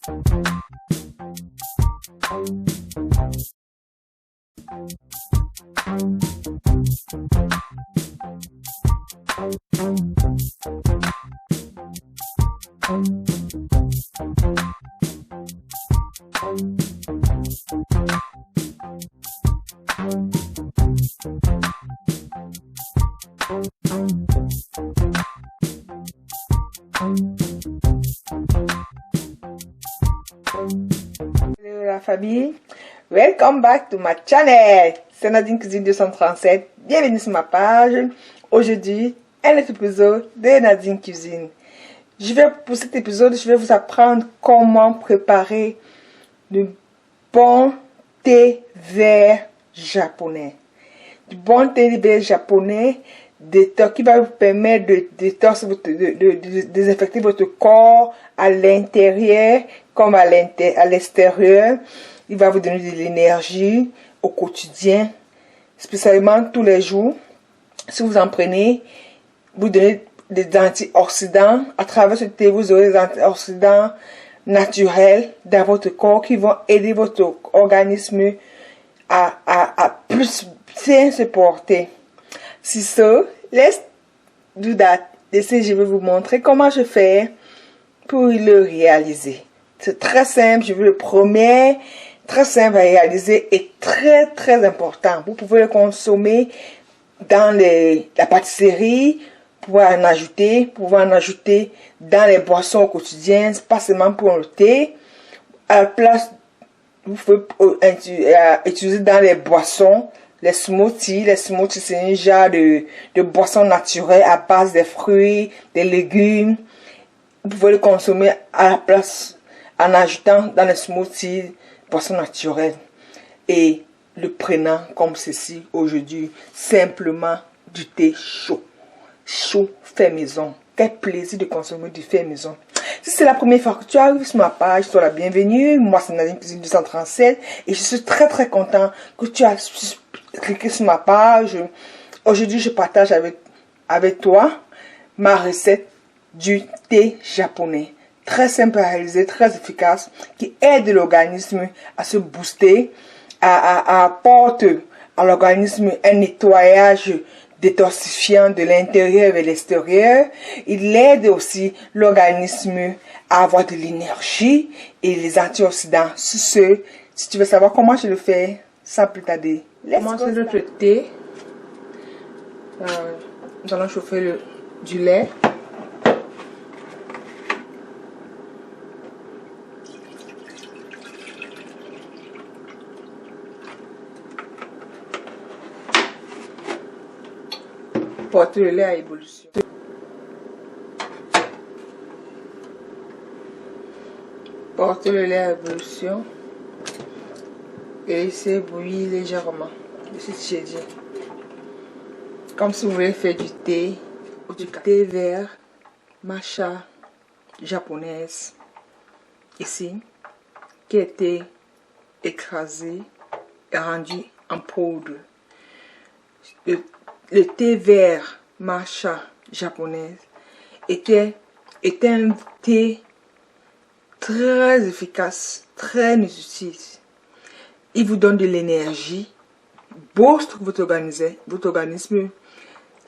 Hello la famille, welcome back to my channel. C'est Nadine Cuisine 237. Bienvenue sur ma page. Aujourd'hui, un autre épisode de Nadine Cuisine. Pour cet épisode, je vais vous apprendre comment préparer du bon thé vert japonais. Du bon thé vert japonais qui va vous permettre de désinfecter votre corps à l'intérieur comme à l'extérieur. Il va vous donner de l'énergie au quotidien, spécialement tous les jours. Si vous en prenez, vous donnez des antioxydants. À travers ce thé, vous aurez des antioxydants naturels dans votre corps qui vont aider votre organisme à plus bien se porter. Si so, let's do that. Ici, je vais vous montrer comment je fais pour le réaliser. C'est très simple. Je veux le premier, très simple à réaliser et très important. Vous pouvez le consommer dans la pâtisserie, vous pouvez en ajouter dans les boissons au quotidien, pas seulement pour le thé. À la place, vous pouvez utiliser dans les boissons. Les smoothies, c'est un genre de boissons naturelles à base de fruits, des légumes. Vous pouvez le consommer à la place en ajoutant dans les smoothies boissons naturelles. Et le prenant comme ceci aujourd'hui, simplement du thé chaud. Chaud fait maison. Quel plaisir de consommer du fait maison. Si c'est la première fois que tu arrives sur ma page, sois la bienvenue. Moi, c'est Nadine Cuisine 237 et je suis très content que tu aies cliqué sur ma page. Aujourd'hui, je partage avec toi ma recette du thé japonais. Très simple à réaliser, très efficace, qui aide l'organisme à se booster, apporte à l'organisme un nettoyage détoxifiant de l'intérieur vers l'extérieur. Il aide aussi l'organisme à avoir de l'énergie et les antioxydants. Si tu veux savoir comment je le fais, sans plus tarder, commençons notre thé. Nous allons chauffer du lait. Porter le lait à ébullition. Porter le lait à ébullition et laisser bouillir légèrement. Ici, j'ai dit. Comme si vous voulez faire du thé ou du thé vert, matcha japonaise. Ici, qui a été écrasé et rendu en poudre. Le thé vert matcha japonaise était un thé très efficace, très nutritif. Il vous donne de l'énergie, booste votre organisme,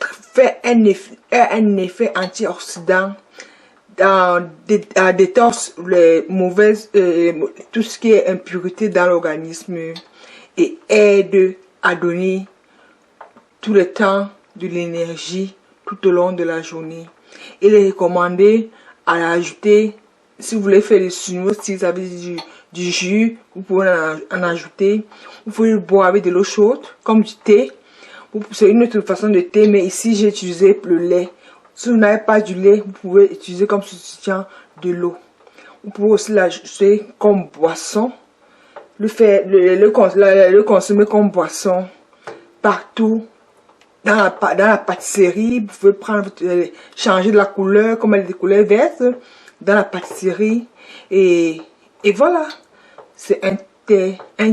fait un effet antioxydant, détoxe les mauvaises, tout ce qui est impureté dans l'organisme et aide à donner tout le temps de l'énergie tout au long de la journée. Il est recommandé à l'ajouter si vous voulez faire des smoothies, si vous avez du jus, vous pouvez en ajouter. Vous pouvez le boire avec de l'eau chaude, comme du thé. C'est une autre façon de thé, mais ici j'ai utilisé le lait. Si vous n'avez pas du lait, vous pouvez utiliser comme substitut de l'eau. Vous pouvez aussi l'ajouter comme boisson. Le consommer comme boisson partout. Dans la pâtisserie, vous pouvez changer de la couleur, comme elle est de couleur verte, dans la pâtisserie. Et voilà, c'est un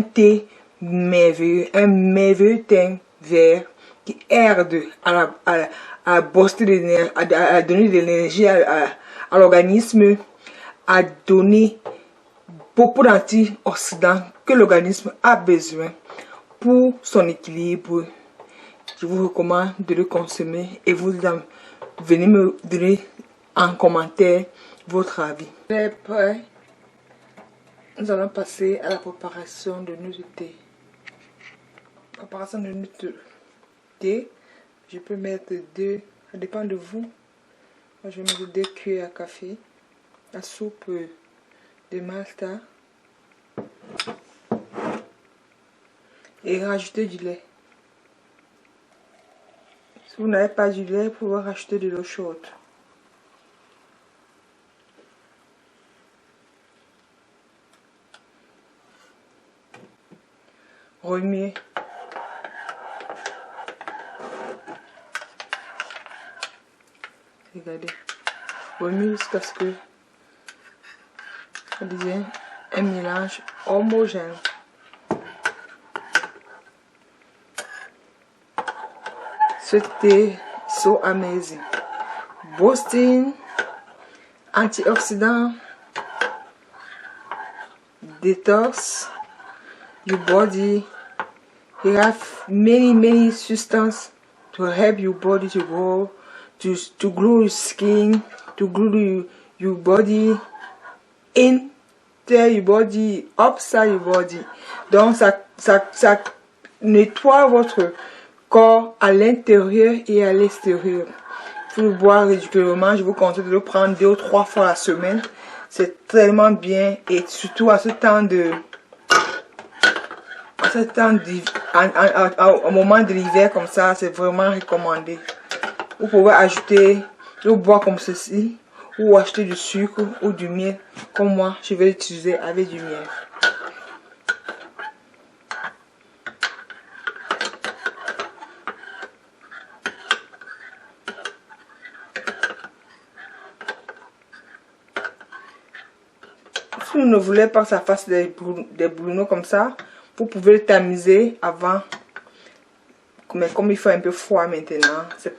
thé merveilleux, un merveilleux thé vert qui aide à booster l'énergie, à donner de l'énergie à l'organisme, à donner beaucoup d'antioxydants que l'organisme a besoin pour son équilibre. Je vous recommande de le consommer et vous venez me donner en commentaire votre avis. C'est prêt. Nous allons passer à la préparation de notre thé. Préparation de notre thé. Je peux mettre 2, ça dépend de vous. Moi, je vais mettre 2 cuillères à café. La soupe de Malta. Et rajouter du lait. Si vous n'avez pas du lait, vous pouvez rajouter de l'eau chaude. Remuer. Regardez. Remuer jusqu'à ce que ça devienne un mélange homogène. Ce thé so amazing. Boosting, antioxidant, detox your body. You have many substances to help your body to grow, to grow your skin, to grow your body in your body, upside your body. Donc ça nettoie votre corps à l'intérieur et à l'extérieur. Il faut le boire régulièrement. Je vous conseille de le prendre 2 ou 3 fois la semaine. C'est tellement bien et surtout à ce temps au moment de l'hiver comme ça, c'est vraiment recommandé. Vous pouvez ajouter le boire comme ceci ou acheter du sucre ou du miel. Comme moi, je vais l'utiliser avec du miel. Si vous ne voulez pas que ça fasse des boulons comme ça, vous pouvez le tamiser avant. Mais comme il fait un peu froid maintenant, c'est